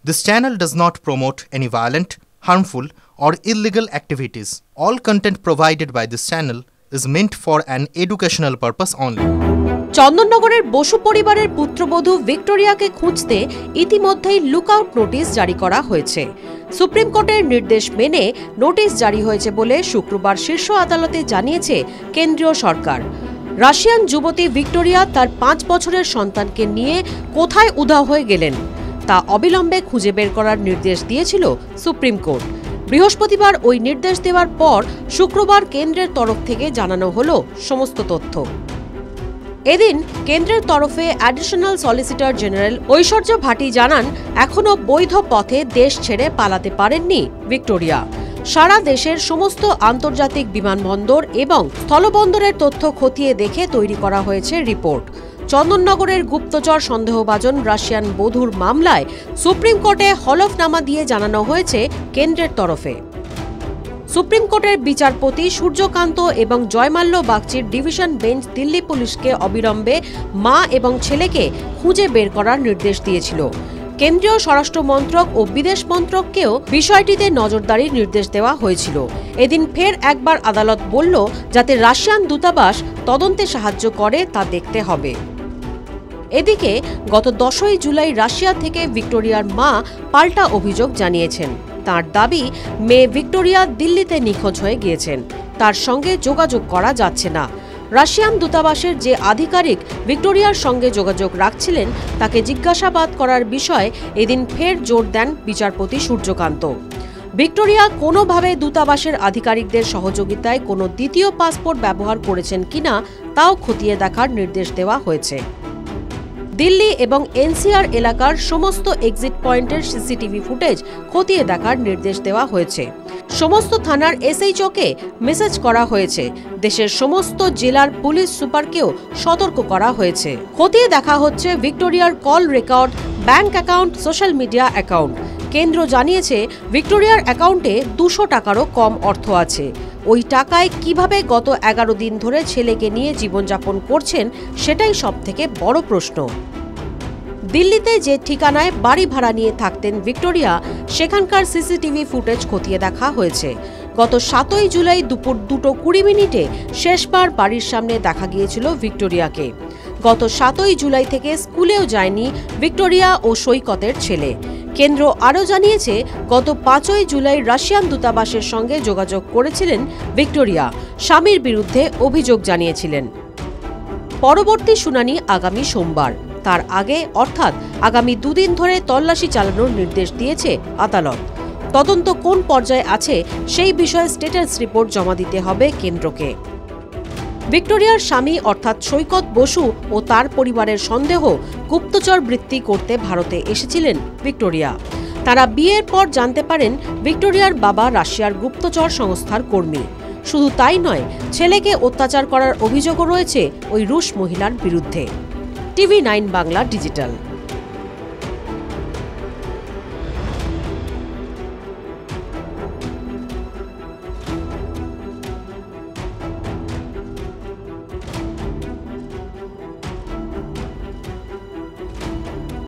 This channel does not promote any violent, harmful, or illegal activities. All content provided by this channel is meant for an educational purpose only. চন্দননগরের Basu পরিবারের পুত্রবধূ ভিক্টোরিয়াকে খুঁজতে ইতিমধ্যেই lookout notice জারি করা হয়েছে। Supreme কোর্টের নির্দেশ মেনে নোটিশ জারি হয়েছে বলে শুক্রবার শীর্ষ আদালতে জানিয়েছে কেন্দ্রীয় সরকার। রাশিয়ান যুবতী ভিক্টোরিয়া তার 5 বছরের সন্তানকে নিয়ে কোথায় উধাও হয়ে গেলেন তা অবিলম্বে খুঁজে বের করার নির্দেশ দিয়েছিল সুপ্রিম কোর্ট। বৃহস্পতিবার ওই নির্দেশ দেওয়ার পর শুক্রবার কেন্দ্রের তরফ থেকে জানানো হলো সমস্ত তথ্য। এদিন কেন্দ্রের তরফে অ্যাডিশনাল সলিসিটর জেনারেল ঐশ্বর্য ভাটি জানান, এখনো বৈধ পথে দেশ ছেড়ে পালাতে পারেননি ভিক্টোরিয়া। সারা দেশের সমস্ত আন্তর্জাতিক বিমানবন্দর এবং স্থলবন্দরের তথ্য খতিয়ে দেখে তৈরি করা হয়েছে রিপোর্ট। চন্দননগরের গুপ্তচর সন্দেহভাজন রাশিয়ান বধূর মামলায় সুপ্রিম কোর্টে হলফনামা দিয়ে জানানো হয়েছে কেন্দ্রের তরফে। সুপ্রিম কোর্টের বিচারপতি সূর্যকান্ত এবং জয়মাল্য বাগচির ডিভিশন বেঞ্চ দিল্লি পুলিশকে অবিলম্বে মা এবং ছেলেকে খুঁজে বের করার নির্দেশ দিয়েছিল। কেন্দ্রীয় স্বরাষ্ট্র মন্ত্রক ও বিদেশ মন্ত্রককেও বিষয়টিতে নজরদারির নির্দেশ দেওয়া হয়েছিল। এদিন ফের একবার আদালত বলল, যাতে রাশিয়ান দূতাবাস তদন্তে সাহায্য করে তা দেখতে হবে। এদিকে গত 10ই জুলাই রাশিয়া থেকে ভিক্টোরিয়ার মা পাল্টা অভিযোগ জানিয়েছেন। তার দাবি, মেয়ে ভিক্টোরিয়া দিল্লিতে নিখোঁজ হয়ে গিয়েছেন, তার সঙ্গে যোগাযোগ করা যাচ্ছে না। রাশিয়ান দূতাবাসের যে আধিকারিক ভিক্টোরিয়ার সঙ্গে যোগাযোগ রাখছিলেন তাকে জিজ্ঞাসাবাদ করার বিষয়ে এদিন ফের জোর দেন বিচারপতি সূর্যকান্ত। ভিক্টোরিয়া কোনোভাবে দূতাবাসের আধিকারিকদের সহযোগিতায় কোনো দ্বিতীয় পাসপোর্ট ব্যবহার করেছেন কিনা তাও খতিয়ে দেখার নির্দেশ দেওয়া হয়েছে। দিল্লি এবং এনসিআর এলাকার সমস্ত এক্সিট পয়েন্টের সিসিটিভি ফুটেজ খতিয়ে দেখার নির্দেশ দেওয়া হয়েছে। সমস্ত থানার এসএইচওকে মেসেজ করা হয়েছে। দেশের সমস্ত জেলার পুলিশ সুপারকেও সতর্ক করা হয়েছে। খতিয়ে দেখা হচ্ছে ভিক্টোরিয়ার call record, bank account, social media account. কেন্দ্র জানিয়েছে ভিক্টোরিয়ার অ্যাকাউন্টে 200 টাকারও কম অর্থ আছে। ওই টাকায় কিভাবে গত 11 দিন ধরে ছেলেকে নিয়ে জীবনযাপন করছেন সেটাই সবথেকে বড় প্রশ্ন। দিল্লিতে যে ঠিকানায় বাড়ি ভাড়া নিয়ে থাকতেন ভিক্টোরিয়া, সেখানকার সিসিটিভি ফুটেজ খতিয়ে দেখা হয়েছে। গত 7ই জুলাই দুপুর 2:20 শেষবার বাড়ির সামনে দেখা গিয়েছিল ভিক্টোরিয়াকে। গত 7ই জুলাই থেকে স্কুলেও যায়নি ভিক্টোরিয়া ও সৈকতের ছেলে। কেন্দ্র আরও জানিয়েছে, গত 5ই জুলাই রাশিয়ান দূতাবাসের সঙ্গে যোগাযোগ করেছিলেন ভিক্টোরিয়া, স্বামীর বিরুদ্ধে অভিযোগ জানিয়েছিলেন। পরবর্তী শুনানি আগামী সোমবার। তার আগে অর্থাৎ আগামী 2 দিন ধরে তল্লাশি চালানোর নির্দেশ দিয়েছে আদালত। তদন্ত কোন পর্যায়ে আছে সেই বিষয়ে স্ট্যাটাস রিপোর্ট জমা দিতে হবে কেন্দ্রকে। ভিক্টোরিয়ার স্বামী অর্থাৎ সৈকত বসু ও তার পরিবারের সন্দেহ, গুপ্তচর বৃত্তি করতে ভারতে এসেছিলেন ভিক্টোরিয়া। তারা বিয়ের পর জানতে পারেন ভিক্টোরিয়ার বাবা রাশিয়ার গুপ্তচর সংস্থার কর্মী। শুধু তাই নয়, ছেলেকে অত্যাচার করার অভিযোগও রয়েছে ওই রুশ মহিলার বিরুদ্ধে। TV9 Bangla digital.